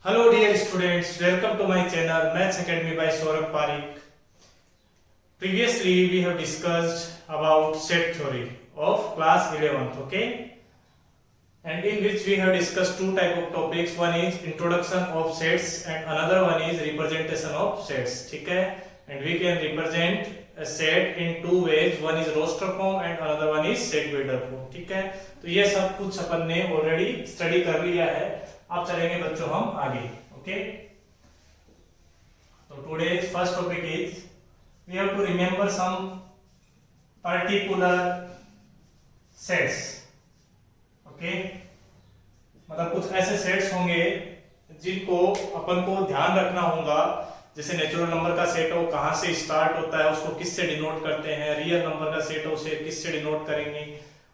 Hello dear students, welcome to my channel Maths Academy by Saurabh Parik. Previously we have discussed about set theory of class 11th, okay? And in which we have discussed two type of topics. One is introduction of sets and another one is representation of sets, ठीक है? And we can represent a set in two ways. One is roster form and another one is set builder form, ठीक है? तो ये सब कुछ अपन ने already study कर लिया है. अब चलेंगे बच्चों हम आगे. ओके, तो today's first topic is we have to remember some particular sets. Okay, मतलब कुछ ऐसे सेट्स होंगे जिनको अपन को ध्यान रखना होगा. जैसे नेचुरल नंबर का सेट हो कहां से स्टार्ट होता है, उसको किससे डिनोट करते हैं. रियल नंबर का सेट हो उसे किससे डिनोट करेंगे.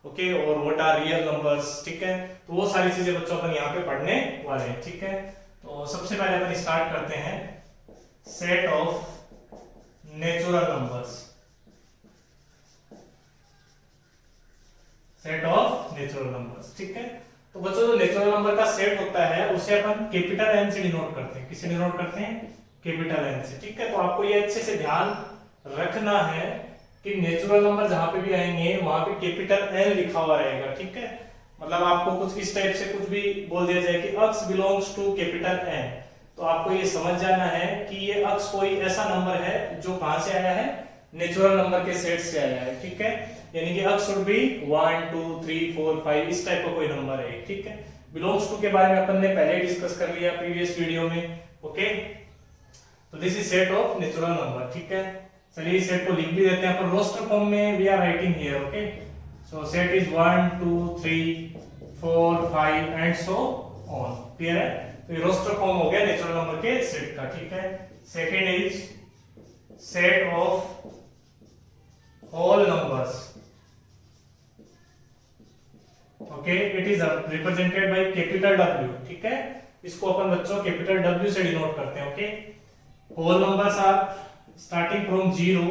ओके, और व्हाट आर रियल नंबर्स, ठीक है. तो वो सारी चीजें बच्चों अपन यहाँ पे पढ़ने वाले हैं, ठीक है. तो सबसे पहले अपन स्टार्ट करते हैं set of natural numbers. Set of natural numbers, ठीक है. तो बच्चों जो नेचुरल नंबर का सेट होता है उसे अपन कैपिटल एन से डिनोट करते हैं. किससे डिनोट करते हैं? कैपिटल एन से, ठीक है. तो आपको ये अच्छे से ध्यान रखना है कि नेचुरल नंबर जहां पे भी आएंगे वहां पे कैपिटल एन लिखा हुआ रहेगा, ठीक है. मतलब आपको कुछ इस टाइप से कुछ भी बोल दिया जाए कि x belongs to capital N, तो आपको ये समझ जाना है कि ये x कोई ऐसा नंबर है जो कहां से आया है? नेचुरल नंबर के सेट से आया है, ठीक है. यानी कि x शुड बी 1 2 3 4 5 इस टाइप का कोई नंबर है, ठीक है. बिलोंग्स टू के बारे में अपन ने पहले डिस्कस कर लिया प्रीवियस वीडियो में. ओके, तो this is set of natural number, ठीक है. चलिए इस सेट को लिख भी देते हैं अपन रोस्टर फॉर्म में. We are writing here. Okay, so set is 1 2 3 4 5 and so on. Clear है? तो ये रोस्टर फॉर्म हो गया नेचुरल नंबर के सेट का, ठीक है. Second is set of whole numbers. Okay, it is represented by capital W, ठीक है. इसको अपन बच्चों कैपिटल W से डिनोट करते हैं. Okay, whole numbers are starting from 0,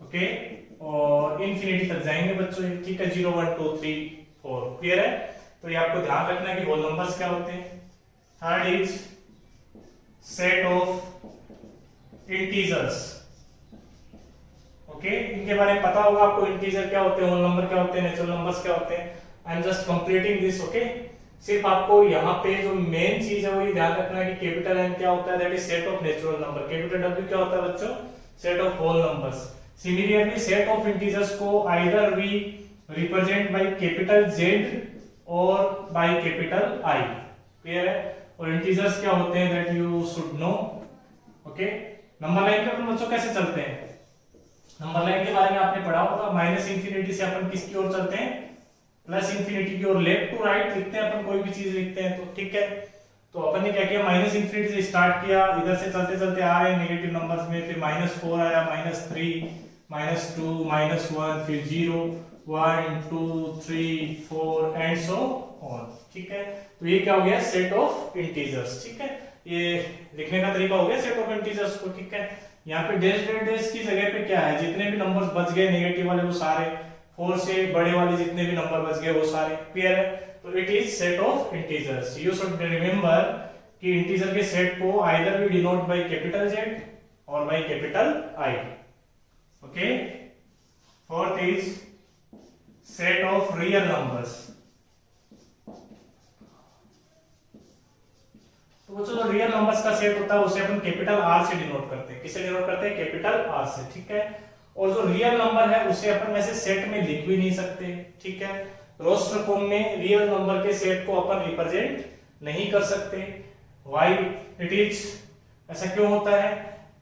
okay, और इंफिनिटी तक जाएंगे बच्चों, ठीक है. 0 1 2 3 4. क्लियर है? तो ये आपको ध्यान रखना है कि होल नंबर्स क्या होते हैं. Third is set of integers. Okay, इनके बारे में पता होगा आपको. इंटीजर क्या होते हैं, होल नंबर क्या होते हैं, नेचुरल नंबर्स क्या होते हैं. I am just completing this. Okay, सिर्फ आपको यहाँ पे जो मेन चीज है वो ये ध्यान रखना है कि कैपिटल एन क्या होता है, that is set of natural number. Capital W क्या होता है बच्चों? Set of whole numbers. Similarly set of integers को either we represent by capital Z और बाय कैपिटल I. क्लियर है? और इंटीजर्स क्या होते हैं that you should know. Okay, number line पे अपन बच्चों कैसे चलते हैं? नंबर लाइन के बारे में आपने पढ़ा होगा. माइनस इंफिनिटी से अपन किसकी ओर चलते हैं? प्लस इंफिनिटी की ओर. लेफ्ट टू राइट लिखते हैं अपन, कोई भी चीज लिखते हैं तो, ठीक है. तो अपन ने क्या किया? माइनस इंफिनिटी से स्टार्ट किया, इधर से चलते चलते आ रहे हैं नेगेटिव नंबर्स में. फिर -4 आया, -3 -2 -1 फिर 0 1 2 3 4 एंड सो ऑन, ठीक है. तो ये क्या हो गया? सेट ऑफ इंटीजर्स, ठीक है. ये लिखने का तरीका हो गया सेट ऑफ इंटीजर्स को, ठीक है. यहाँ पे डेश डेश डेश की जगह पे क्या है? जितने भी नंबर्स बच गए नेगेटिव वाले वो सारे, 4 से बड़े वाले जितने भी नंबर बच गए वो सारे. क्लियर है? तो it is set of integers. You should remember कि इंटीजर के सेट को either we denote by capital Z और by capital I. Okay, fourth is set of real numbers. तो बच्चों जो रियल नंबर्स का सेट होता है उसे अपन कैपिटल R से डिनोट करते हैं. किससे डिनोट करते हैं? कैपिटल R से, ठीक है. और जो रियल नंबर है उसे अपन ऐसे सेट में लिख भी नहीं सकते, ठीक है. रोस्टर फॉर्म में रियल नंबर के सेट को अपन रिप्रेजेंट नहीं कर सकते. Why it is? ऐसा क्यों होता है?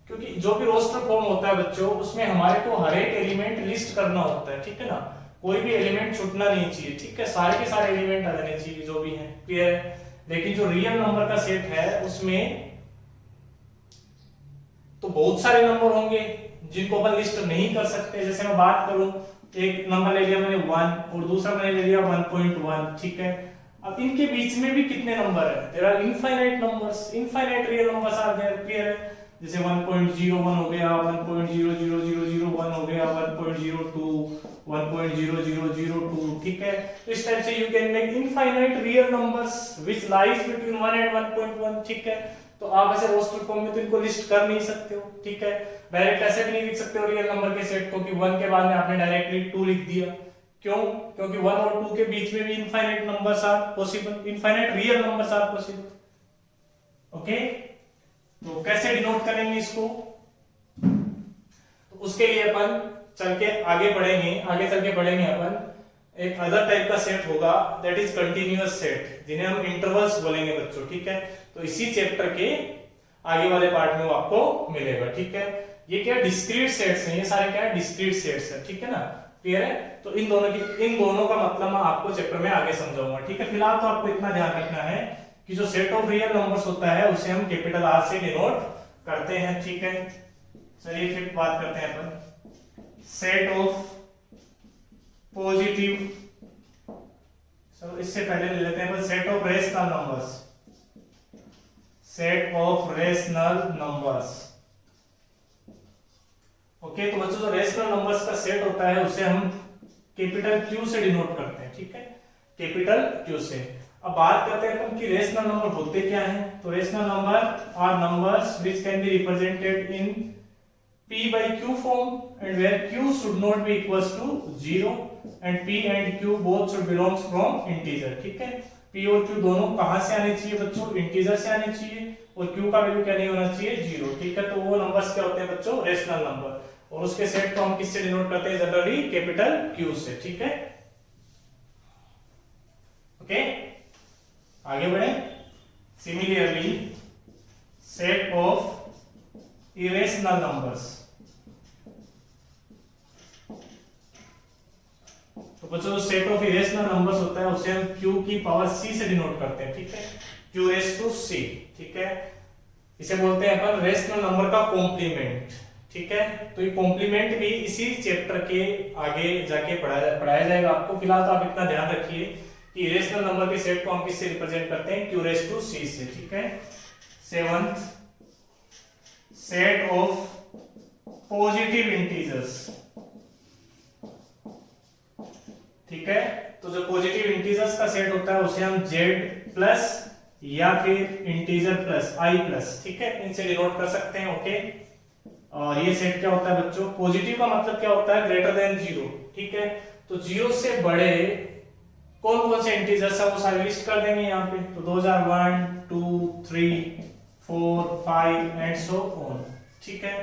क्योंकि जो भी रोस्टर फॉर्म होता है बच्चों उसमें हमारे को हर एक एलिमेंट लिस्ट करना होता है, ठीक है ना. कोई भी एलिमेंट छूटना नहीं चाहिए, ठीक है. सारे के सारे एलिमेंट आ जाने चाहिए जो भी हैं. क्लियर है? लेकिन जो रियल नंबर का सेट है उसमें तो बहुत सारे नंबर होंगे जिनको अपन लिस्ट नहीं कर सकते. जैसे मैं बात करूं, एक नंबर ले लिया मैंने 1 और दूसरा मैंने ले लिया 1.1, ठीक है. अब इनके बीच में भी कितने नंबर है? There are infinite numbers, infinite real numbers are there. Clear है? जैसे 1.01 हो गया, 1.00001 हो गया, 1.02 1.0002, ठीक है। तो इस टाइप से you can make infinite real numbers which lies between 1 and 1.1, ठीक है। तो आप ऐसे रोस्टर फॉर्म में तो इनको लिस्ट कर नहीं सकते हो, ठीक है। डायरेक्ट ऐसे भी नहीं लिख सकते हो रियल नंबर के सेट को कि 1 के बाद में आपने डायरेक्टली 2 लिख दिया। क्यों? क्योंकि 1 और 2 के बीच में भी infinite numbers are possible, infinite real numbers are possible. Okay, तो कैसे डिनोट करेंगे इसको? तो उसके लिए अपन चल के आगे चल के पढ़ेंगे अपन एक अदर टाइप का सेट होगा, दैट इज कंटिन्यूअस सेट, जिन्हें हम इंटरवल्स बोलेंगे बच्चों, ठीक है। तो इसी चैप्टर के आगे वाले पार्ट में वो आपको मिलेगा, ठीक है। ये क्या डिस्क्रीट सेट्स हैं, ये सारे क्या है डिस्क्रीट सेट्स है, ठीक है ना, क्लियर है। तो इन दोनों का मतलब मैं आपको चैप्टर में आगे समझाऊंगा, ठीक है। फिलहाल तो आपको इतना ध्यान रखना है कि जो सेट ऑफ रियल नंबर्स होता है उसे हम कैपिटल आर से डिनोट करते हैं, ठीक है। चलिए फिर बात करते हैं अपन सेट ऑफ पॉजिटिव, चलो इससे पहले ले लेते हैं अपन set of rational numbers, set of rational numbers. Okay, तो बच्चों जो रेशनल नंबर्स का सेट होता है उसे हम कैपिटल क्यू से डिनोट करते हैं, ठीक है, कैपिटल क्यू से। अब बात करते हैं अपन कि रेशनल नंबर होते क्या हैं। तो rational number are numbers which can be represented in p by q form and where q should not be equals to 0 and p and q both should belongs from integer, ठीक है। p और q दोनों कहां से आने चाहिए बच्चों? Integer से आने चाहिए, और q का वैल्यू क्या नहीं होना चाहिए? 0, ठीक है। तो वो नंबर्स क्या होते हैं बच्चों? Rational number. और उसके सेट को हम किससे डिनोट करते हैं? जनरली कैपिटल Q से, ठीक है। ओके, आगे बढ़े। Similarly set of irrational numbers, तो बच्चों सेट ऑफ इरेशनल नंबर्स होता है उसे हम q की पावर c से डिनोट करते हैं, ठीक है, q रेस टू c, ठीक है। इसे बोलते हैं अपन रेशनल नंबर का कॉम्प्लीमेंट, ठीक है। तो ये कॉम्प्लीमेंट भी इसी चैप्टर के आगे जाके पढ़ाया जाएगा आपको। फिलहाल तो आप इतना ध्यान रखिए कि इरेशनल नंबर के सेट को हम किससे रिप्रेजेंट करते हैं? q रेस टू c से, ठीक है। 7th set of positive integers, ठीक है। तो जो पॉजिटिव इंटीजर्स का सेट होता है उसे हम z प्लस या फिर इंटीजर प्लस i प्लस, ठीक है, इनसे डिनोट कर सकते हैं। ओके, और ये सेट क्या होता है बच्चों? पॉजिटिव का मतलब क्या होता है? ग्रेटर देन 0, ठीक है। तो 0 से बड़े कौन कौन से इंटीजर्स है वो सारे लिस्ट कर देंगे यहाँ पे। तो 2001 2 3 4 5 एंड सो ऑन, ठीक है।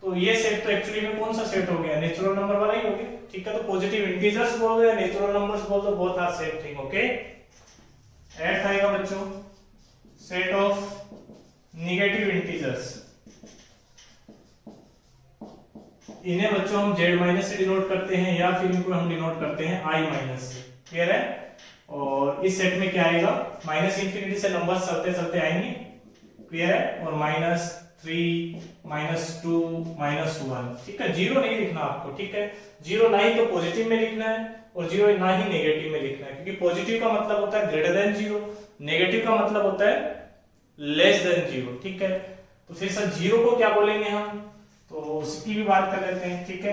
तो ये सेट तो एक्चुअली में कौन सा सेट हो गया? नेचुरल नंबर वाला ही हो गया, ठीक है। तो पॉजिटिव इंटीजर्स बोल दो या नेचुरल नंबर्स बोल दो, both are same thing, okay. Add आएगा बच्चों सेट ऑफ नेगेटिव इंटीजर्स, इन्हें बच्चों हम z माइनस से डिनोट करते हैं या फिर इनको हम डिनोट करते हैं i माइनस से, क्लियर है। और इस सेट में क्या आएगा? माइनस इंफिनिटी से नंबर्स चलते चलते आएंगे, क्लियर है। और -3 -2 -1, ठीक है। 0 नहीं लिखना आपको, ठीक है। 0 ना ही तो पॉजिटिव में लिखना है और 0 ना ही नेगेटिव में लिखना है, क्योंकि पॉजिटिव का मतलब होता है ग्रेटर देन 0, नेगेटिव का मतलब होता है लेस देन 0, ठीक है। तो फिर सर 0 को क्या बोलेंगे हम? तो उसकी भी बात कर लेते हैं, ठीक है।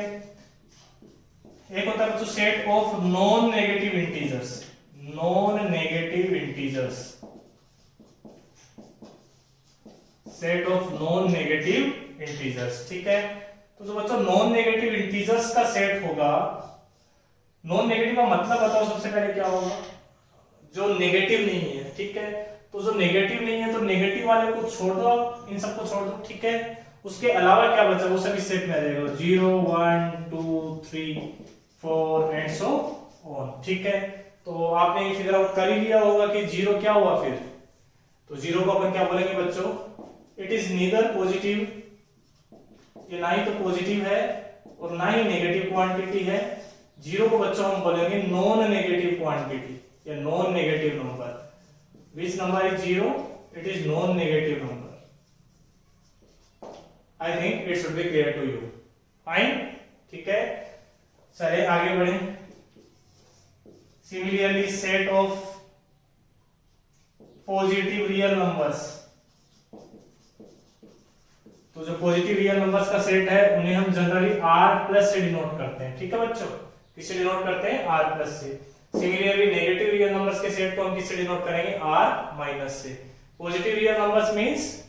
एक होता है बच्चों set of non negative integers, non negative integers, set of non negative integers, ठीक है। तो जो बच्चों नॉन नेगेटिव इंटीजर्स का सेट होगा, नॉन नेगेटिव का मतलब बताओ सबसे पहले क्या होगा? जो नेगेटिव नहीं है, ठीक है। तो जो नेगेटिव नहीं है तो नेगेटिव वाले को छोड़ दो, इन सबको छोड़ दो, ठीक है। उसके अलावा क्या बचा वो सभी सेट में आ जाएगा, 0 1 2 3 4 एंड सो ऑन, ठीक है। तो आपने ये फिगर आउट कर ही लिया होगा कि 0 क्या हुआ फिर। तो 0 को अपन क्या बोलेंगे बच्चों? इट इज नीदर पॉजिटिव, ये ना ही तो पॉजिटिव है और ना ही नेगेटिव क्वांटिटी है। 0 को बच्चों हम बोलेंगे नॉन नेगेटिव क्वांटिटी या non negative number. Which number is 0? It is non negative number. I think it should be clear to you. Fine, ठीक है। चलिए आगे बढ़े। Similarly, set of positive real numbers, तो जो पॉजिटिव रियल नंबर्स का set है उन्हें हम जनरली r प्लस से डिनोट करते हैं, ठीक है बच्चों। किससे डिनोट करते हैं, r प्लस से। सिमिलरली नेगेटिव रियल नंबर्स के सेट को हम किससे डिनोट करेंगे, r माइनस से। Positive real numbers means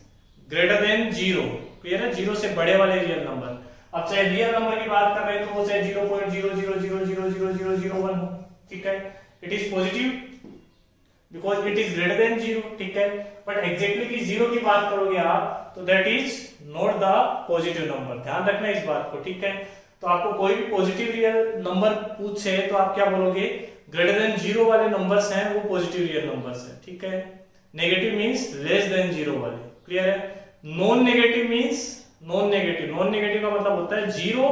greater than 0, clear है, 0 से बड़े वाले रियल नंबर। अब चाहे रियल नंबर की बात कर रहे हैं तो वो चाहे 0.00000001 हो, ठीक है, it is positive because it is greater than 0, ठीक है। बट एग्जैक्टली कि 0 की बात करोगे आप तो that is not the positive number, ध्यान रखना इस बात को, ठीक है। तो आपको कोई भी पॉजिटिव रियल नंबर पूछे तो आप क्या बोलोगे, ग्रेटर देन 0 वाले नंबर्स हैं वो पॉजिटिव रियल नंबर्स हैं, ठीक है। नेगेटिव मींस लेस देन 0 वाले, क्लियर है। Non negative means non negative, non negative का मतलब होता है 0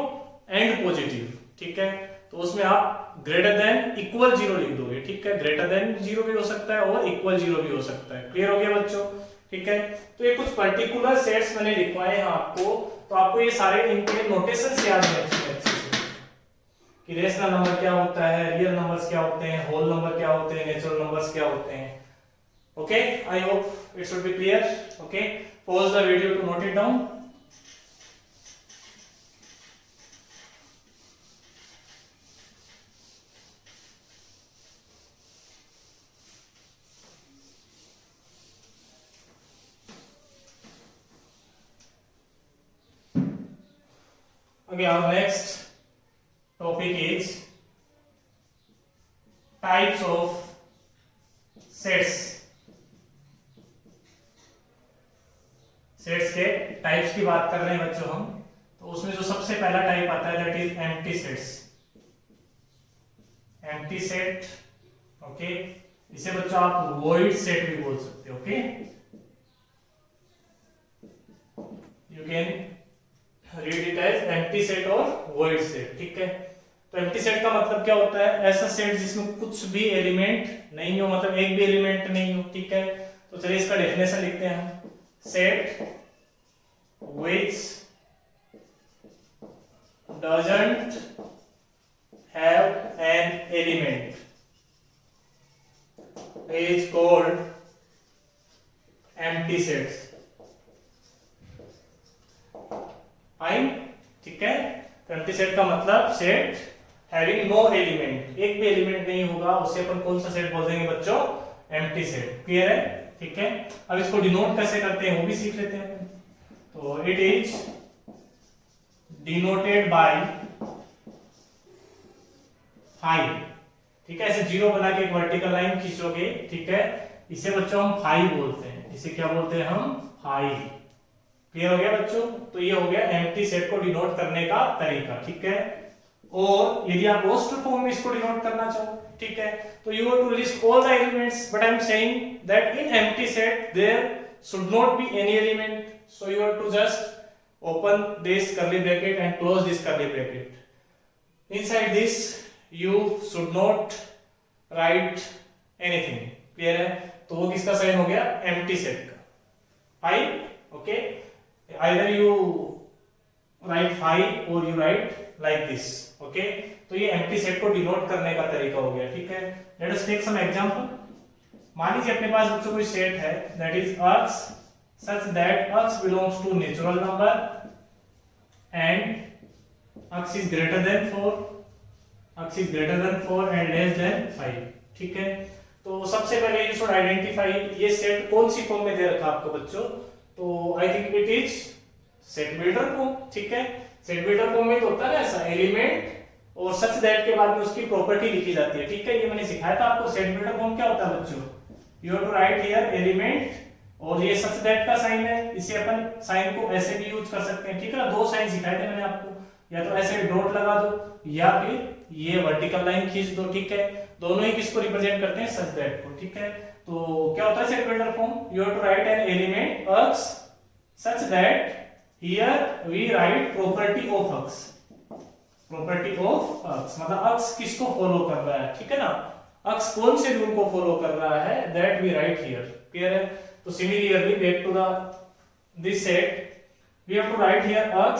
एंड पॉजिटिव, ठीक है। तो उसमें आप ग्रेटर देन इक्वल 0 लिख दोगे, ठीक है। ग्रेटर देन 0 भी हो सकता है और इक्वल 0 भी हो सकता है, क्लियर हो गया बच्चों, ठीक है। तो ये कुछ पर्टिकुलर सेट्स मैंने लिखवाए हैं आपको, तो आपको ये सारे इनके नोटेशंस याद रखने अच्छे से कि रेशनल नंबर क्या होता है, रियल नंबर्स क्या होते हैं, होल नंबर क्या होते हैं, नेचुरल नंबर्स क्या होते हैं। Okay, I hope it should be clear. Okay, pause the video to note it down. Okay, our next topic is types of sets. Sets के टाइप्स की बात कर रहे हैं बच्चों हम, तो उसमें जो सबसे पहला टाइप आता है that is empty sets. Empty set, okay, इसे बच्चों आप वॉइड सेट भी बोल सकते हो, okay. You can read it as empty set और वॉइड सेट, ठीक है। तो एम्प्टी सेट का मतलब क्या होता है, ऐसा सेट जिसमें कुछ भी एलिमेंट नहीं हो, मतलब एक भी एलिमेंट नहीं हो, ठीक है। तो चलिए इसका डेफिनेशन लिखते हैं हम, set which doesn't have an element is called empty sets, fine, ठीक है। तो empty set का मतलब सेट हैविंग नो एलिमेंट, एक भी एलिमेंट नहीं होगा, उसे अपन कौन सा सेट बोल देंगे बच्चों, empty set, क्लियर है, ठीक है। अब इसको डिनोट कैसे करते हैं वो भी सीख लेते हैं। तो it is denoted by five, ठीक है। ऐसे जीरो बना के एक वर्टिकल लाइन खींचोगे, ठीक है, इसे बच्चों हम फाइव बोलते हैं, इसे क्या बोलते हैं हम, फाइव, क्लियर हो गया बच्चों। तो ये हो गया एम्प्टी सेट को डिनोट करने का तरीका, ठीक है। और यदि आप रोस्टर फॉर्म में इसको डिनोट करना चाहो, ठीक है, तो you have to list all the elements, but I am saying that in empty set there should not be any element, so you have to just open this curly bracket and close this curly bracket. Inside this you should not write anything, clear है। तो वो किसका sign हो गया, empty set का, five, okay. either you write 5 or you write like this, okay। तो ये empty set को डिनोट करने का तरीका हो गया, ठीक है। let us take some example। मान लीजिए अपने पास बच्चों कोई सेट है that is x such that x belongs to natural number and x is greater than 4, x is greater than 4 and less than 5, ठीक है। तो सबसे पहले यू शुड आइडेंटिफाई ये सेट कौन सी फॉर्म में दे रखा आपको बच्चों, तो I think it is set builder form, ठीक है। सेट बिल्डर फॉर्म में तो होता है ना ऐसा एलिमेंट और सच दैट के बाद में उसकी प्रॉपर्टी लिखी जाती है, ठीक है। ये मैंने सिखाया था आपको, सेट बिल्डर फॉर्म क्या होता है बच्चों, you have to write here element और ये सच दैट का साइन है, इसे अपन साइन को ऐसे भी यूज कर सकते हैं, ठीक है ना। दो साइन सिखाए थे मैंने आपको, या तो ऐसे डॉट लगा दो या फिर ये वर्टिकल लाइन खींच दो, ठीक है। दोनों ही किसको रिप्रेजेंट करते हैं, सच दैट को, ठीक है। तो क्या होता है set builder form, you have to write an element x such that here we write property of x, property of x मतलब x किसको फॉलो कर रहा है, ठीक है ना। x कौन से रूल को फॉलो कर रहा है, that we write here, clear है। तो similarly back to the this set we have to write here x,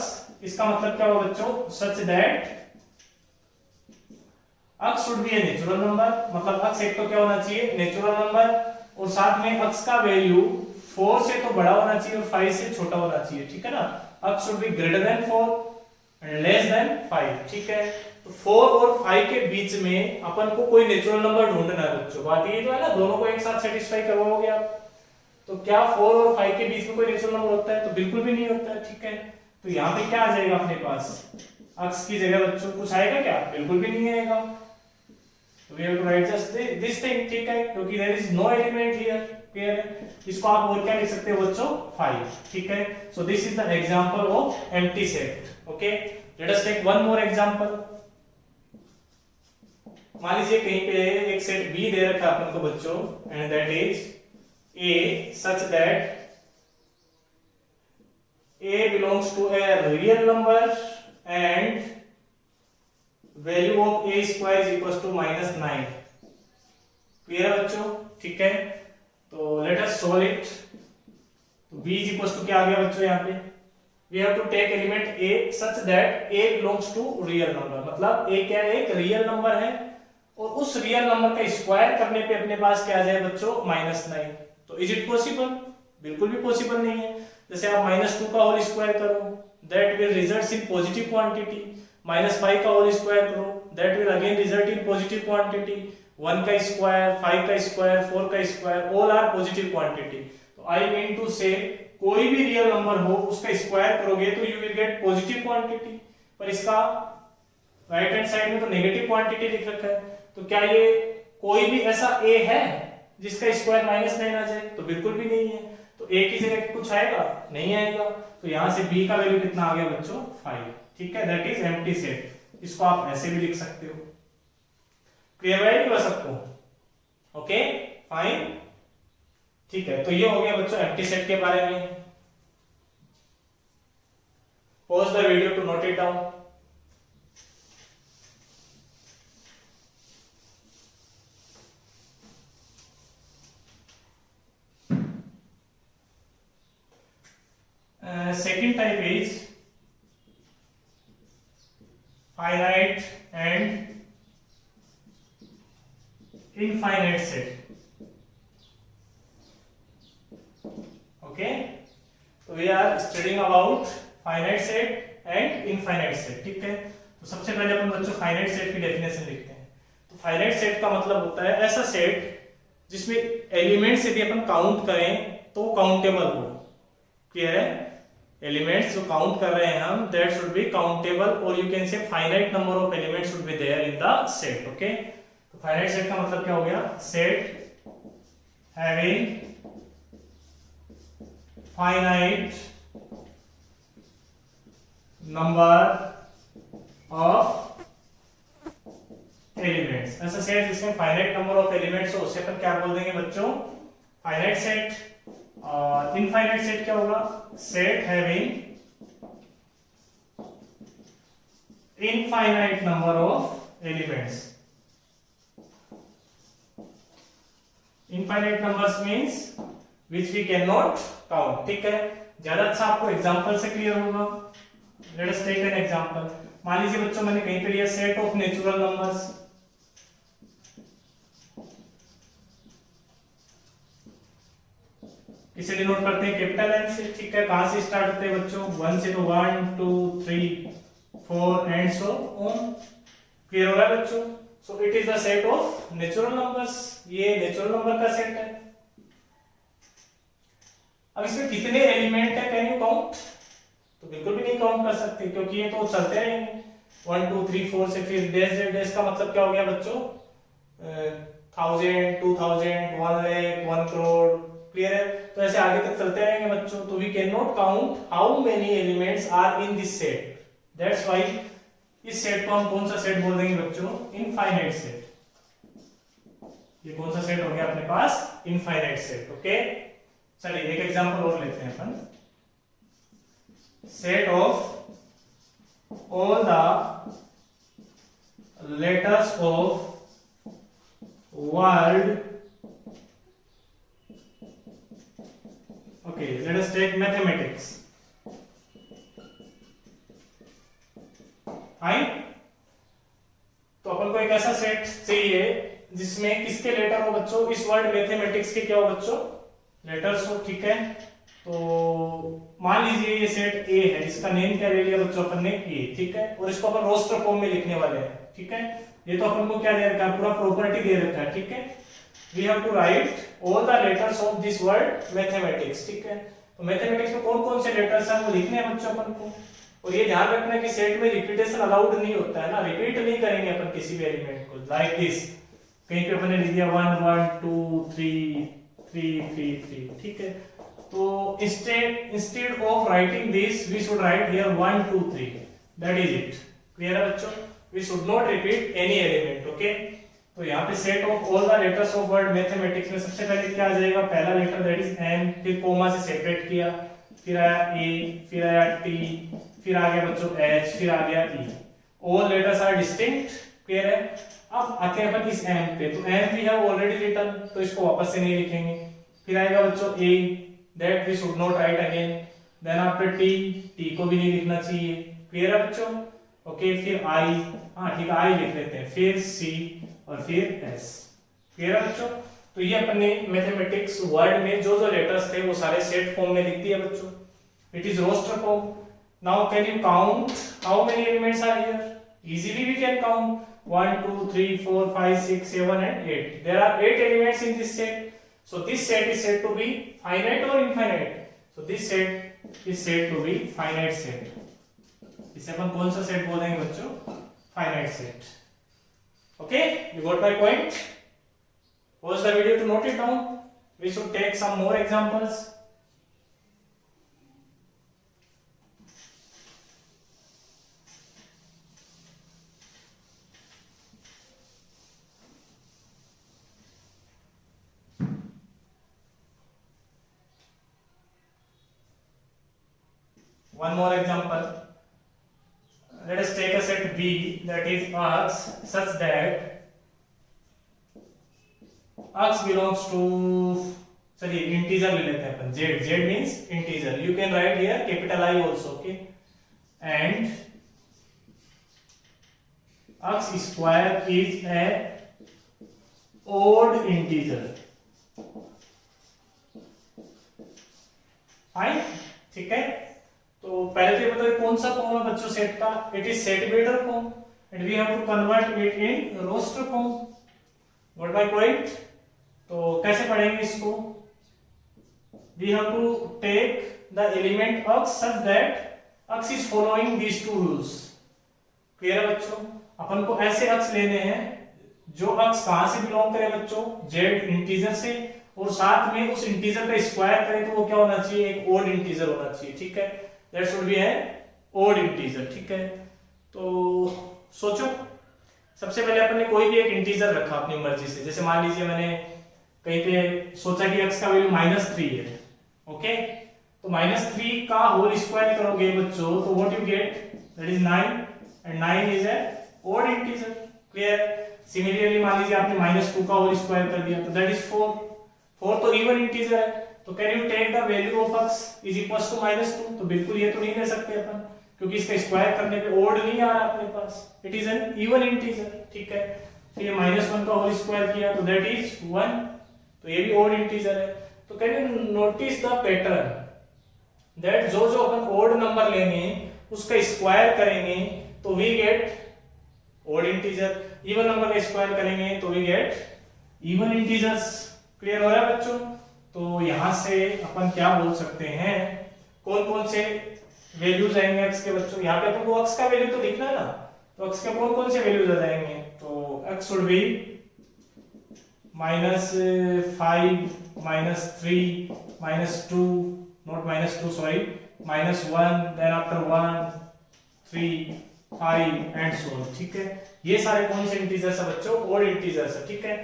इसका मतलब क्या होगा बच्चों, such that x should be a natural number, मतलब x एक तो क्या होना चाहिए, नेचुरल नंबर, और साथ में x का वैल्यू 4 से तो बड़ा होना चाहिए और 5 से छोटा होना चाहिए, ठीक है ना। x should be greater than 4 and less than 5, ठीक है। तो 4 और 5 के बीच में अपन को कोई नेचुरल नंबर ढूंढना है बच्चों। बात ये तो है ना, दोनों को एक साथ सेटिस्फाई करवाओगे आप। तो क्या 4 और 5 के बीच में कोई नेचुरल नंबर होता है? तो बिल्कुल भी नहीं होता है, ठीक है। तो यहाँ पे क्या आ जाएगा अपने पास? x की जगह बच्चों कुछ आएगा क्या? बिल्कुल भी नहीं आएगा। We have to write just this thing, ठीक है, क्योंकि there is no element here, clear है। इसको आप और क्या लिख सकते हो बच्चों? 5, ठीक है। So this is the example of empty set, okay। Let us take one more example। मान लीजिए कहीं पे एक सेट B दे रखा है अपन को बच्चों, and that is A such that A belongs to a real number and value of A square is equals to -9। Clear है बच्चों, ठीक है। तो let us solve it। तो B is equals to क्या आ गया बच्चों? यहाँ पे we have to take element A such that A belongs to real number, मतलब A क्या है? एक रियल नंबर है, और उस रियल नंबर का स्क्वायर करने पे अपने पास क्या आ जाए बच्चों? -9। तो इज इट पॉसिबल? बिल्कुल भी पॉसिबल नहीं है। जैसे आप -2 का होल स्क्वायर करो, that will result in positive quantity. -5 का होल स्क्वायर करो, that will again result in positive quantity. 1 का स्क्वायर, 5 का स्क्वायर, 4 का square, all are positive quantity. तो आई मीन टू से कोई भी रियल नंबर हो उसका स्क्वायर करोगे तो you will get positive quantity. पर इसका राइट हैंड साइड में तो नेगेटिव क्वांटिटी लिख रखा है। तो क्या ये कोई भी ऐसा A है जिसका स्क्वायर -9 आ जाए? तो बिल्कुल भी नहीं है। तो A की जगह कुछ आएगा? नहीं आएगा। तो यहां से B का वैल्यू कितना आ गया बच्चों? 5, ठीक है। That is empty set. इसको आप ऐसे भी लिख सकते हो। क्लियर है नहीं सबको? ओके फाइन, ठीक है। तो ये हो गया बच्चों एम्प्टी सेट के बारे में। Pause the video to note it down. Second type is finite and infinite set, okay। तो we are studying about finite set and infinite set, ठीक है। तो सबसे पहले अपन बच्चों finite set की डेफिनेशन लिखते हैं। तो finite set का मतलब होता है ऐसा सेट जिसमें एलिमेंट्स यदि अपन काउंट करें तो काउंटेबल हो। क्लियर है? एलिमेंट्स जो काउंट कर रहे हैं हम, दैट शुड बी काउंटेबल, और you can say finite number of elements should be there in the set, okay. तो फाइनाइट सेट का मतलब क्या हो गया? Set having finite number of elements. ऐसा सेट जिसमें फाइनाइट नंबर ऑफ एलिमेंट्स हो उसे अपन क्या बोल देंगे बच्चों? Finite set. और इनफाइनाइट सेट क्या होगा? Set having infinite number of elements. Infinite numbers means which we can not count, ठीक है। ज्यादा अच्छा आपको एग्जांपल से क्लियर होगा। Let us take an example. मान लीजिए बच्चों मैंने कहीं पे लिया सेट ऑफ नेचुरल नंबर्स। इसे डिनोट करते हैं कैपिटल एन से, ठीक है। कहां से स्टार्ट होते हैं बच्चों? 1 से। तो 1 2 3 4 एंड सो ऑन। क्लियर हो रहा है बच्चों? So it is the set of natural numbers. ये नेचुरल नंबर का सेट है। अब इसमें कितने एलिमेंट है कैन यू काउंट? तो बिल्कुल भी नहीं काउंट कर सकते, क्योंकि ये तो चलते रहेंगे 1 2 3 4 से, फिर डैश डैश का मतलब क्या हो गया बच्चों? 1000 2000 1 लाख 1 करोड़। क्लियर है? तो ऐसे आगे तक चलते रहेंगे बच्चों। तो we can not count how many elements are in this set. That's why इस सेट को हम कौन सा सेट बोल देंगे बच्चों? Infinite set. ये कौन सा सेट हो गया अपने पास? Infinite set, okay. चलिए एक एग्जांपल और लेते हैं अपन। Set of all the letters of word, okay, let us take mathematics, fine। तो अपन को एक ऐसा सेट चाहिए जिसमें किसके लेटर हो बच्चों? इस वर्ड मैथमेटिक्स के क्या हो बच्चों? लेटर्स हो, ठीक है। तो मान लीजिए ये सेट ए है, इसका नेम क्या ले लिया बच्चों अपन ने ए, ठीक है, और इसको अपन रोस्टर फॉर्म में लिखने वाले हैं, ठीक है। ये तो अपन को क्या दे रखा है, पूरा प्रॉपर्टी दे रखा है, ठीक है। We have to write all the letters of this word mathematics, ठीक है। तो मैथमेटिक्स में कौन कौन से लेटर्स हैं वो लिखने हैं बच्चों अपन को। और ये ध्यान रखना है कि सेट में रिपीटेशन अलाउड नहीं होता है ना, रिपीट नहीं करेंगे अपन किसी भी एलिमेंट को, लाइक दिस कहीं पे अपन ने लिख दिया 1 1 2 3 3 3 3, ठीक है। तो instead of writing this we should write here 1 2 3, that is it, clear है बच्चों। we should not repeat any element, okay। तो यहाँ पे set of all the letters of word mathematics में सबसे पहले क्या आ जाएगा, पहला लेटर that is m, फिर कोमा से सेपरेट किया, फिर आया a, फिर आया t, फिर आ गया बच्चों h, फिर आ गया e, all letters are distinct, clear है। अब आते हैं अपन इस m पे, तो m भी है already written, तो इसको वापस से नहीं लिखेंगे। फिर आएगा बच्चों a, that we should not write again, then after t, t को भी नहीं लिखना चाहिए, क्लियर है बच्चों, ओके। फिर i, हाँ ठीक है i लिख लेते हैं, फिर c और फिर s, क्लियर है बच्चों। तो ये अपन ने मैथमेटिक्स वर्ड में जो जो लेटर्स थे वो सारे सेट फॉर्म में लिख दिए बच्चों, it is roster form. Now can you count how many elements are here, easily we can count 1 2 3 4 5 6 7 and 8, there are 8 elements in this set. So this set is said to be finite or infinite? So this set is said to be finite set. इसे अपन कौन सा set बोलेंगे बच्चों, finite set, okay। You got my point? Pause the video to note it down. We should take some more examples. One more example. Let us take a set B that is x such that x belongs to, चलिए integer ले लेते हैं अपन, z, z means integer, you can write here capital I also, okay, and x square is a odd integer, fine, ठीक है। तो पहले तो बताओ कौन सा फॉर्म है बच्चों सेट का, it is set builder form and we have to convert it in roster form, what my point. तो कैसे पढ़ेंगे इसको, we have to take the element x such that x is following these two rules, clear है बच्चों। अपन को ऐसे x लेने हैं जो x कहां से बिलोंग करे बच्चों, z इंटीजर से, और साथ में उस इंटीजर का स्क्वायर करें तो वो क्या होना चाहिए, एक ओड इंटीजर होना चाहिए, ठीक है। That should be an odd integer, ठीक है। तो सोचो, सबसे पहले अपन ने कोई भी एक इंटीजर रखा अपनी मर्जी से, जैसे मान लीजिए मैंने कहीं पे सोचा कि x का वैल्यू -3 है, ओके। तो -3 का होल स्क्वायर करोगे बच्चों तो what you get, that is 9 and 9 is a odd integer, clear. Similarly मान लीजिए आपने -2 का होल स्क्वायर कर दिया तो दैट इज 4, 4 तो इवन इंटीजर है, तो can you take the value of x is equals to -2, तो बिल्कुल ये तो नहीं ले सकते अपन, क्योंकि इसका स्क्वायर करने पे ओड नहीं आ रहा अपने पास, it is an even integer, ठीक है। तो ये -1 का होल स्क्वायर किया तो दैट इज 1, तो ये भी ओड इंटीजर है। तो can you notice the pattern that जो जो अपन ओड नंबर लेंगे उसका स्क्वायर करेंगे तो we get odd integer, even number का स्क्वायर करेंगे तो we get even integers, clear हो रहा है बच्चों। तो यहां से अपन क्या बोल सकते हैं, कौन कौन से वैल्यूज आएंगे x के बच्चों, यहाँ पे अपन को x का वैल्यू तो दिखना है ना, तो x के कौन कौन से वैल्यूज आ जाएंगे, तो x should B -5 -3 -2 not -2 sorry -1 then after 1 3 5 and so on, ठीक है। ये सारे कौन से इंटीजर्स है बच्चों, ओड इंटीजर्स है, ठीक है।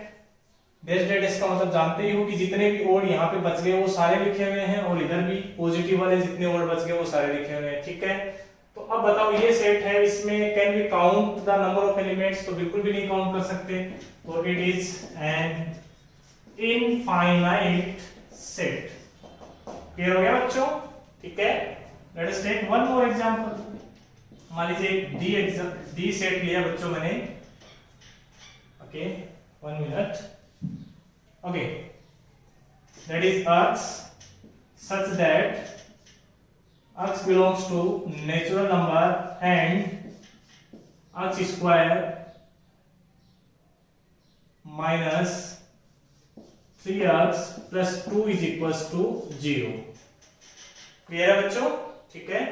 बेस्ड डेट इसका मतलब जानते ही हो कि जितने भी ओड यहाँ पे बच गए वो सारे लिखे हुए हैं, और इधर भी पॉजिटिव वाले जितने ओड बच गए वो सारे लिखे हुए हैं, ठीक है। तो अब बताओ ये सेट है, इसमें can we count the number of elements, तो बिल्कुल भी नहीं काउंट कर सकते, तो it is an infinite set, clear हो गया बच्चों, ठीक है। Let us take one more example, मान लीजिए डी सेट लिया बच्चों मैंने, okay 1 minute, okay, that is x such that x belongs to natural number and x square minus 3x plus 2 is equals to 0। Clear है बच्चों? ठीक है,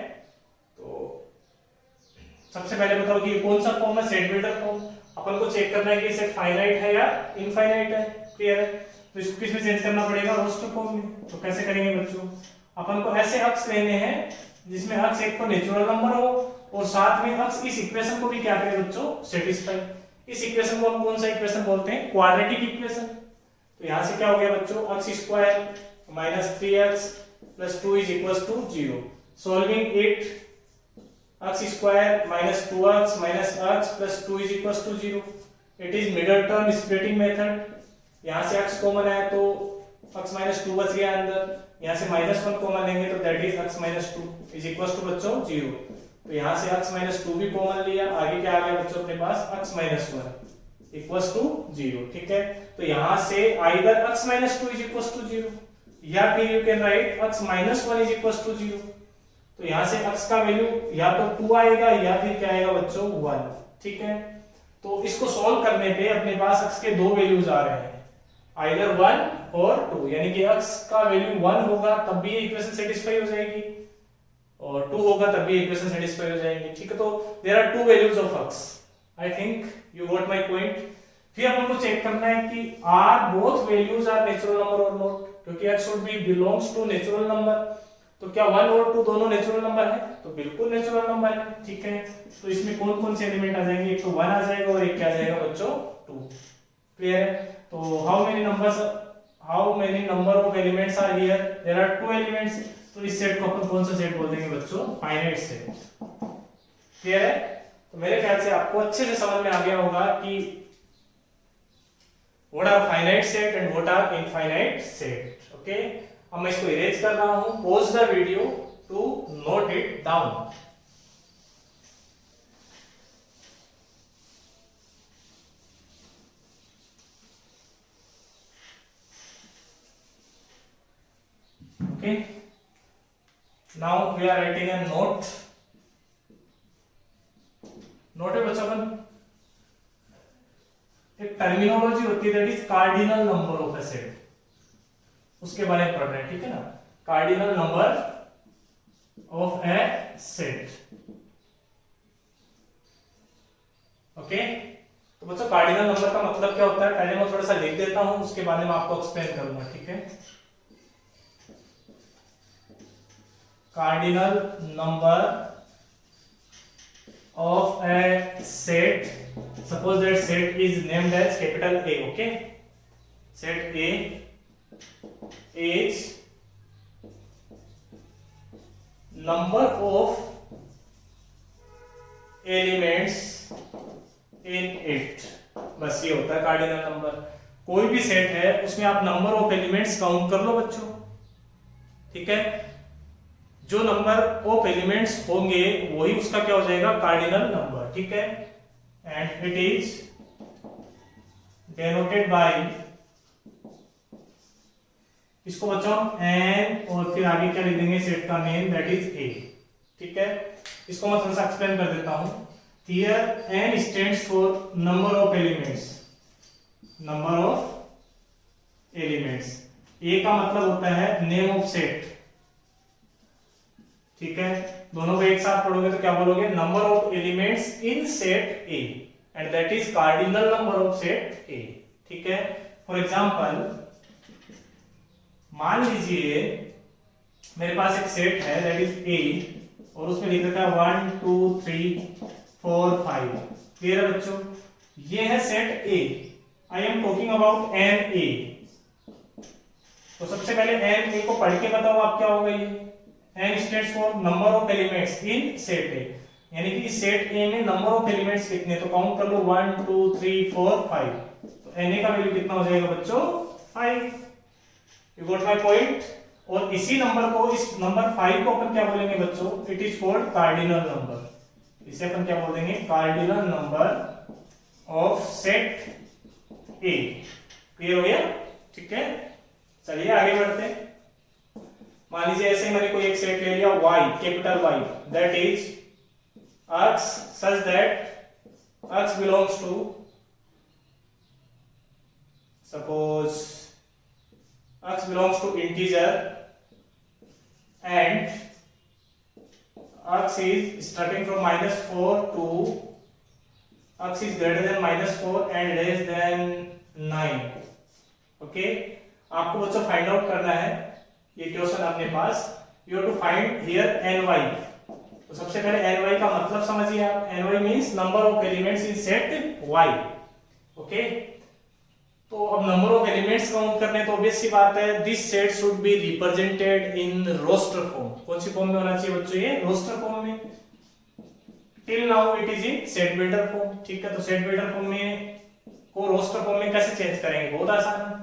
तो सबसे पहले बताओ कि कौन सा फॉर्म है, सेट बिल्डर फॉर्म। अपन को चेक करना है कि सेट फाइनाइट है या इनफाइनाइट है। क्लियर है, तो इसको किस में चेंज करना पड़ेगा, रोस्टर फॉर्म में। तो कैसे करेंगे बच्चों, अपन को ऐसे अक्स लेने हैं जिसमें अक्स एक तो नेचुरल नंबर हो और साथ में अक्स इस इक्वेशन को भी क्या करे बच्चों, सेटिस्फाई। इस इक्वेशन को हम कौन सा इक्वेशन बोलते हैं, क्वाड्रेटिक इक्वेशन। तो यहां से क्या हो गया बच्चों, x square minus 3x plus 2 is equals to 0। Solving it, x square minus 2x minus x plus 2 is equals to 0। It is middle term splitting method. यहां से x कॉमन है तो x माइनस 2 बच गया अंदर, यहां से -1 कॉमन लेंगे तो that is x minus 2 is equals to बच्चों 0। तो यहां से x माइनस 2 भी कॉमन लिया, आगे क्या आ गया बच्चों अपने पास, x माइनस 1 इक्वल्स टू 0। ठीक है, तो यहां से either x minus 2 is equals to 0 या फिर you can write x minus 1 is equals to 0। तो यहां से x का वैल्यू या तो 2 आएगा या फिर क्या आएगा बच्चों 1। ठीक है, तो इसको सॉल्व करने पे अपने पास x के दो वैल्यूज आ रहे हैं, आइदर 1 और 2, यानी कि x का वैल्यू 1 होगा तब भी ये इक्वेशन सेटिस्फाई हो जाएगी और 2 होगा तब भी इक्वेशन सेटिस्फाई हो जाएगी। ठीक है, तो there are two values of x। I think you got my point. फिर अपन को चेक करना है कि are both values are natural number और नॉट, क्योंकि x should be belongs to natural number. तो क्या 1 और 2 दोनों नेचुरल नंबर है, तो बिल्कुल नेचुरल नंबर है। ठीक है, तो इसमें कौन कौन से एलिमेंट आ जाएंगे, एक तो 1 आ जाएगा और एक क्या आ जाएगा बच्चों 2। क्लियर है, तो how many number of elements are here, there are 2 elements. तो इस सेट को अपन कौन सा सेट बोल देंगे बच्चों, फाइनाइट सेट। क्लियर है, तो मेरे ख्याल से आपको अच्छे से समझ में आ गया होगा कि what are finite set and what are infinite set. Okay, अब मैं इसको इरेज कर रहा हूं, pause the video to note it down. Okay, now we are writing a note है बच्चों, अपन एक टर्मिनोलॉजी होती है that is cardinal number of A set, उसके बारे में पढ़ रहे हैं। ठीक है ना, cardinal number of A set. Okay, तो बच्चों कार्डिनल नंबर का मतलब क्या होता है, पहले मैं थोड़ा सा लिख देता हूं, उसके बाद में आपको एक्सप्लेन करूंगा। ठीक है, cardinal number of a set, suppose that set is named as capital A. Okay, set A is number of elements in it। बस ये होता है कार्डिनल नंबर। कोई भी सेट है उसमें आप नंबर ऑफ एलिमेंट्स काउंट कर लो बच्चों। ठीक है, जो नंबर ऑफ एलिमेंट्स होंगे वही उसका क्या हो जाएगा, कार्डिनल नंबर। ठीक है, and it is denoted by, इसको बच्चों n और फिर आगे क्या लिख देंगे, सेट का नेम दैट इज A। ठीक है, इसको मैं थोड़ा सा एक्सप्लेन कर देता हूं। Here n stands for number of elements, number of elements. A का मतलब होता है नेम ऑफ सेट। ठीक है, दोनों को एक साथ पढ़ोगे तो क्या बोलोगे, number of elements in set A and that is cardinal number of set ए। ठीक है, फॉर एग्जांपल मान लीजिए मेरे पास एक सेट है दैट इज ए और उसमें लिख रखा है 1 2 3 4 5। क्लियर है बच्चों, ये है set A. I am talking about n A. तो सबसे पहले एन ए को पढ़ के बताओ आप क्या होगा। ये n stands for number of elements in set A, यानी कि सेट A में नंबर ऑफ एलिमेंट्स कितने, तो काउंट कर लो 1 2 3 4 5। तो Na का वैल्यू कितना हो जाएगा बच्चों, 5। You got my point. और इसी नंबर को, इस नंबर 5 को अपन क्या बोलेंगे बच्चों, it is called cardinal number. इसे अपन क्या बोल देंगे, cardinal number of set A। Clear हो गया? ठीक है, चलिए आगे बढ़ते हैं। मान लीजिए ऐसे ही मैंने कोई एक सेट ले लिया y, capital Y, that is x such that x belongs to, suppose x belongs to integer and x is starting from -4 to x is greater than -4 and less than 9. Okay, आपको बच्चों find out करना है, ये question अपने पास, you have to find here ny. तो सबसे पहले ny का मतलब समझिए आप. ny means number of elements in set y. Okay, तो अब नंबर ऑफ एलिमेंट्स काउंट करने तो ऑब्वियस सी बात है, this set should be represented in roster form. कौन सी फॉर्म में होना चाहिए बच्चों? ये रोस्टर फॉर्म में. Till now it is in set builder form. ठीक है, तो सेट बिल्डर फॉर्म में को रोस्टर फॉर्म में कैसे चेंज करेंगे? बहुत आसान है.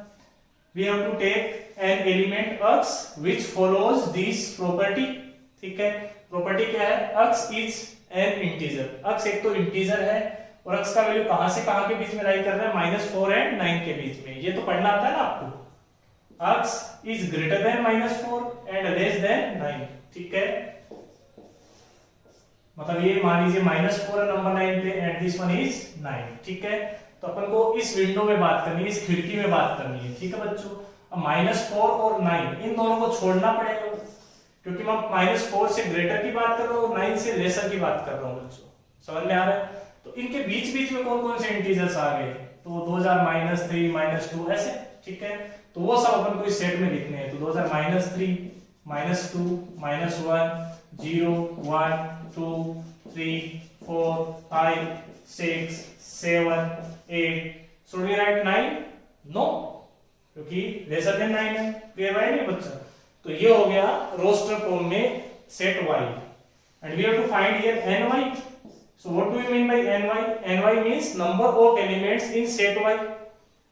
We have to take an element x which follows this property. ठीक है, प्रॉपर्टी क्या है? x is an integer. x एक तो इंटीजर है और x का वैल्यू कहां से कहां के बीच में राइट कर रहा है? -4 एंड 9 के बीच में. ये तो पढ़ना आता है ना आपको. x is greater than -4 and less than 9. ठीक है, मतलब ये मान लीजिए -4 है नंबर 9 पे एंड दिस वन इज 9. ठीक है, तो अपन को इस विंडो में बात करनी है, इस खिड़की में बात करनी है. ठीक है बच्चों, अब -4 और 9 इन दोनों को छोड़ना पड़ेगा, क्योंकि मैं -4 से ग्रेटर की बात कर रहा हूँ और 9 से लेसर की बात कर रहा हूँ. बच्चों समझ में आ रहा है? तो इनके बीच बीच में कौन कौन से इंटीजर्स आ गए? तो 2000 -3 -2 ऐसे. ठीक है, तो वो सब अपन को इस सेट में लिखने हैं. तो 2000 -3 -2 -1 0 1 2 3 4 5 6 7 8. should we write 9? no, क्योंकि लेसर देन 9 है. क्लियर है नहीं बच्चा? तो ये हो गया रोस्टर फॉर्म में set y and we have to find here ny. so what do you mean by ny? ny means number of elements in set y.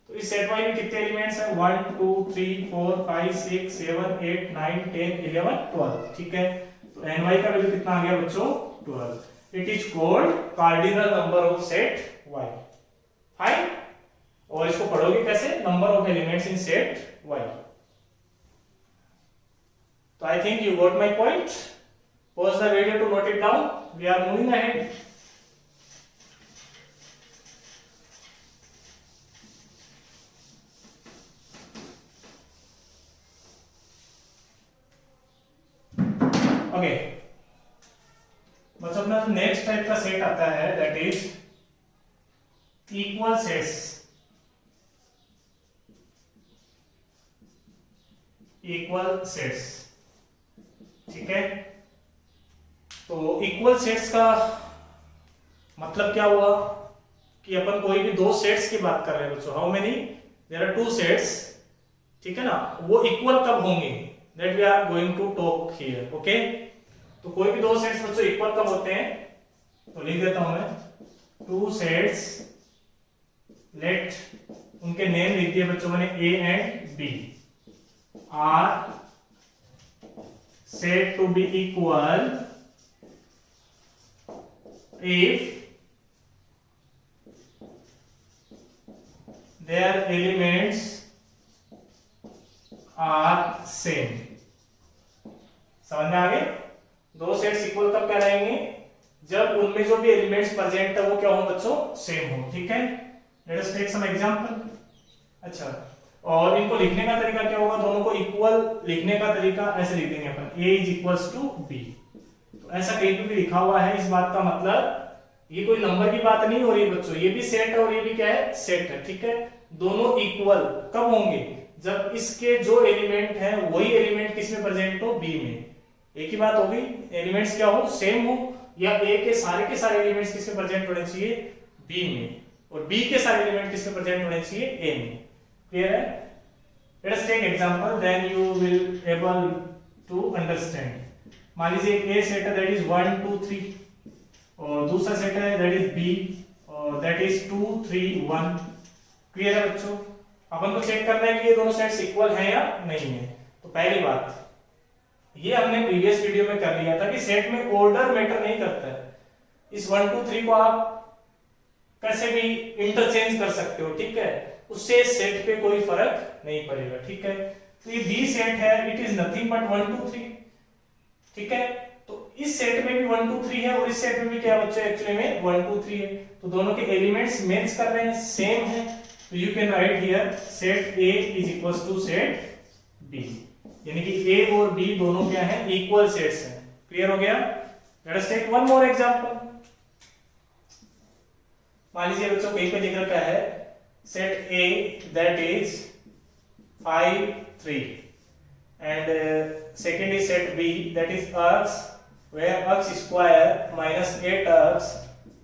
तो इस सेट y में कितने एलिमेंट्स हैं? 1 2 3 4 5 6 7 8 9 10 11 12. ठीक है, तो ny का वैल्यू कितना आ गया बच्चों? 12. It is called cardinal number of set y. Fine. और इसको पढ़ोगे कैसे? Number of elements in set y. तो I think you got my point. Pause the video to note it down. We are moving ahead. Okay, बच्चों अपना next type का set आता है, that is equal sets. Equal sets. ठीक है, तो equal sets का मतलब क्या हुआ कि अपन कोई भी दो सेट्स की बात कर रहे हैं बच्चों. How many? There are two sets. ठीक है ना, वो इक्वल कब होंगे? That we are going to talk here. Okay, तो कोई भी दो सेट्स बच्चों इक्वल कब होते हैं? तो लिख देता हूं मैं, टू सेट्स, लेट उनके नेम लिख दिए बच्चों मैंने, A and B, are said to be equal if their elements are same. समझ में आ गए? दो सेट्स इक्वल कब कहलाएंगे? जब उनमें जो भी एलिमेंट्स प्रेजेंट है वो क्या हो बच्चों? सेम हो. ठीक है, let us take some example. अच्छा, और इनको लिखने का तरीका क्या होगा? दोनों को इक्वल लिखने का तरीका ऐसे लिख देंगे अपन, a is equals to b. तो ऐसा कहीं भी लिखा हुआ है, इस बात का मतलब ये कोई नंबर की बात नहीं हो रही बच्चों. ये भी सेट है और ये भी क्या है? सेट है. ठीक है, दोनों इक्वल कब होंगे? जब इसके जो एलिमेंट है वही एलिमेंट किसमें प्रेजेंट हो? b में. एक ही बात होगी, एलिमेंट्स क्या हो? सेम हो, या a के सारे एलिमेंट्स किसमें प्रेजेंट होने चाहिए? b में, और b के सारे एलिमेंट किसमें प्रेजेंट होने चाहिए? a में. क्लियर है? Let us take example, then you will able to understand. मान लीजिए एक A सेट है that is 1 2 3 और दूसरा सेट है that is B और that is 2 3 1. क्लियर है बच्चों? अपन को चेक करना है कि ये दोनों सेट्स इक्वल हैं या नहीं है. तो पहली बात, ये हमने प्रीवियस वीडियो में कर लिया था कि सेट में ऑर्डर मैटर नहीं करता है. इस 1 2 3 को आप कैसे भी इंटरचेंज कर सकते हो. ठीक है, उससे सेट पे कोई फर्क नहीं पड़ेगा. ठीक है, तो ये बी सेट है, इट इज नथिंग बट 1 2 3, ठीक है। तो इस सेट में भी 1 2 3 है और इस सेट में भी क्या बच्चों एक्चुअली में 1 2 3 है, तो दोनों के एलिमेंट्स मैच कर रहे हैं, सेम है। तो you can write here set A is equals to set B, यानी कि ए और बी दोनों क्या है, इक्वल सेट्स हैं। क्लियर हो गया? Let us take one more example. मान लीजिए बच्चों कहीं पे लिख रखा है set A that is 5 3 and second is set B that is x where x square minus 8x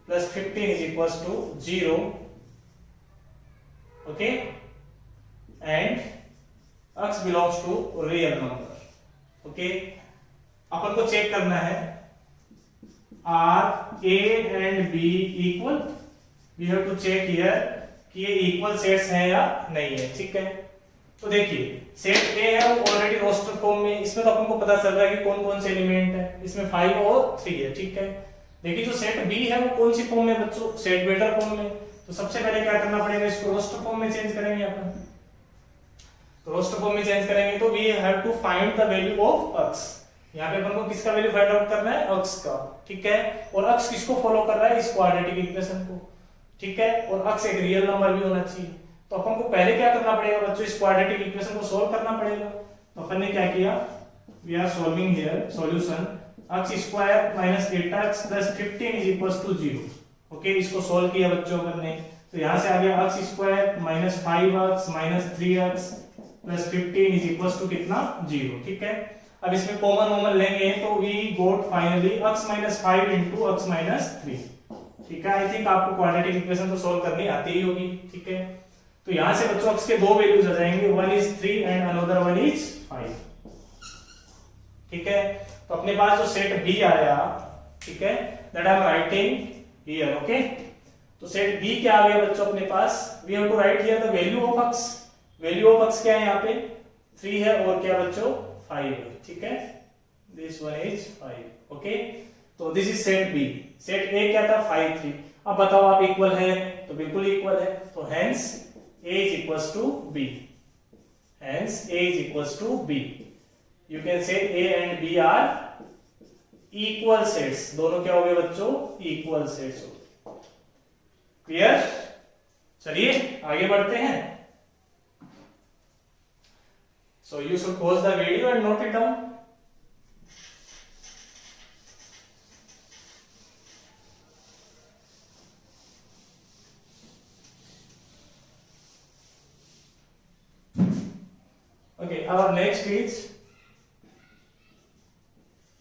plus 15 is equals to 0, okay, and x belongs to real number, okay। अपन को चेक करना है are A and B equal, we have to check here कि ये equal sets हैं या नहीं है, ठीक है। तो देखिए सेट ए है वो ऑलरेडी रोस्टर फॉर्म में, इसमें तो अपन को पता चल रहा है कि कौन कौन से एलिमेंट है, इसमें 5 और 3 है, ठीक है। देखिए जो सेट बी है वो कौन सी फॉर्म में बच्चों, सेट बेटर फॉर्म में। तो सबसे पहले क्या करना पड़ेगा, इसको रोस्टर फॉर्म में चेंज करेंगे अपन। तो रोस्टर फॉर्म में चेंज करेंगे तो we have to find the value of x। यहाँ पे अपन को किसका वैल्यू फाइंड आउट करना है, x का, ठीक है। और x किसको फॉलो कर रहा है, इस क्वाड्रेटिक इक्वेशन को, ठीक है। और x एक रियल नंबर भी होना चाहिए। तो अपन को पहले क्या करना पड़ेगा बच्चों, इस क्वाड्रेटिक इक्वेशन को सॉल्व करना पड़ेगा। तो अपन ने क्या किया, we are solving here solution x square minus 8x plus 15 is equals to 0, okay. इसको सॉल्व किया बच्चों अपन ने, तो यहां से आ गया x square minus 5x minus 3x plus 15 is equals to कितना, 0, ठीक है। अब इसमें कॉमन लेंगे तो we got finally x minus 5 into x minus 3, ठीक है। आई थिंक आपको क्वाड्रेटिक इक्वेशन तो सॉल्व करनी आती ही होगी, ठीक है। तो यहां से बच्चों x के दो वैल्यूज आ जाएंगे, one is 3 and another one is 5, ठीक है। तो अपने पास जो सेट B आया, ठीक है, that I am writing here, okay. तो सेट B क्या आ गया बच्चों अपने पास, we have to write here the value of x। Value of x क्या है, यहाँ पे 3 है और क्या बच्चों 5 है, ठीक है। This one is 5, okay. तो this is set B। Set A क्या था, 5 3। अब बताओ आप इक्वल है, तो बिल्कुल इक्वल है। तो hence A is equals to B, hence A is equals to B, you can say A and B are equal sets। दोनों क्या हो गए बच्चों, equal sets हो गए। क्लियर? चलिए आगे बढ़ते हैं। So you should pause the video and note it down। Okay, our next is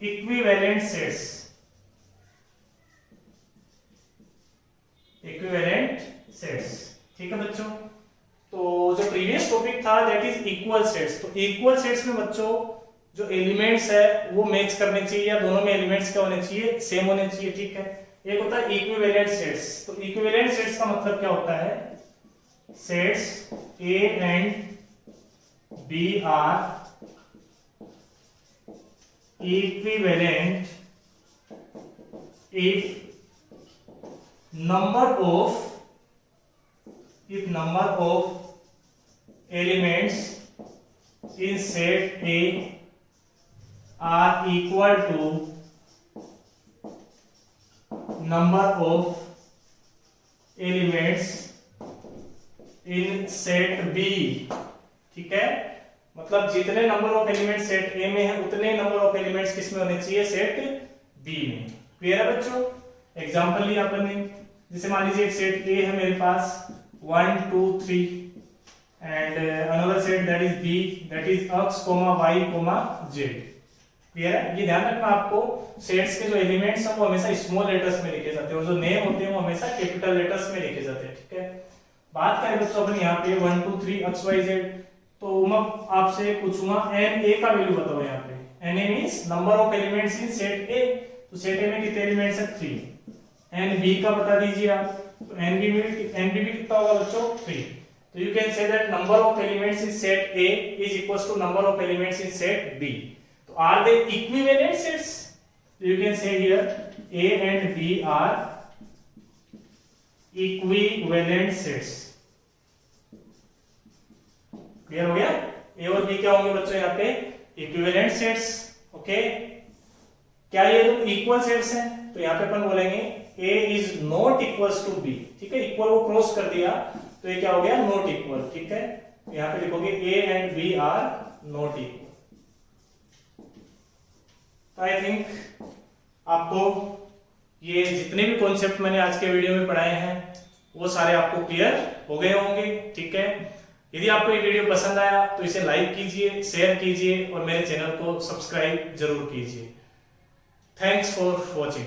equivalent sets। equivalent sets, ठीक है बच्चों। तो जो प्रीवियस टॉपिक था दैट इज इक्वल सेट्स। तो इक्वल सेट्स में बच्चों जो एलिमेंट्स है वो मैच करने चाहिए, या दोनों में एलिमेंट्स क्या होने चाहिए, सेम होने चाहिए, ठीक है। एक होता है इक्विवेलेंट सेट्स। तो इक्विवेलेंट सेट्स का मतलब क्या होता है, sets A and B are equivalent if number of elements in set A are equal to number of elements in set B, ठीक है। मतलब जितने नंबर ऑफ एलिमेंट्स सेट ए में है उतने नंबर ऑफ एलिमेंट्स किस में होने चाहिए, सेट बी में। क्लियर है बच्चों? एग्जांपल लिया अपन ने, जैसे मान लीजिए एक सेट ए है मेरे पास 1 2 3 and another set that is B that is x, y, z। Clear है? ये ध्यान रखना आपको, सेट्स के जो एलिमेंट्स हैं वो हमेशा स्मॉल लेटर्स में लिखे जाते हैं और जो नेम होते हैं वो हमेशा कैपिटल लेटर्स में लिखे जाते हैं, ठीक है। बात करें बच्चों अपन यहाँ पे 1 2 3 x y z, तो मैं आपसे पूछूंगा एन ए का वैल्यू बताओ। यहाँ पे n A means number of elements in set A. तो सेट ए में कितने एलिमेंट्स हैं, 3। एन बी का बता दीजिए आप, तो एन बी भी कितना होगा बच्चों, 3। तो you can say that number of elements in set A is equals to number of elements in set B. तो are they equivalent sets? You can say here A and B are equivalent sets. Clear हो गया? ए और B क्या होंगे बच्चों यहाँ पे equivalent sets. Okay, क्या ये दो इक्वल सेट्स हैं? तो यहाँ पे अपन बोलेंगे A is not equals to B. ठीक है, इक्वल को क्रॉस कर दिया तो ये क्या हो गया नॉट इक्वल। ठीक है, यहाँ पे लिखोगे A and B are not equal. I think आपको ये जितने भी कॉन्सेप्ट मैंने आज के वीडियो में पढ़ाए हैं वो सारे आपको क्लियर हो गए होंगे। ठीक है, यदि आपको ये वीडियो पसंद आया तो इसे लाइक कीजिए, शेयर कीजिए और मेरे चैनल को सब्सक्राइब जरूर कीजिए। Thanks for watching.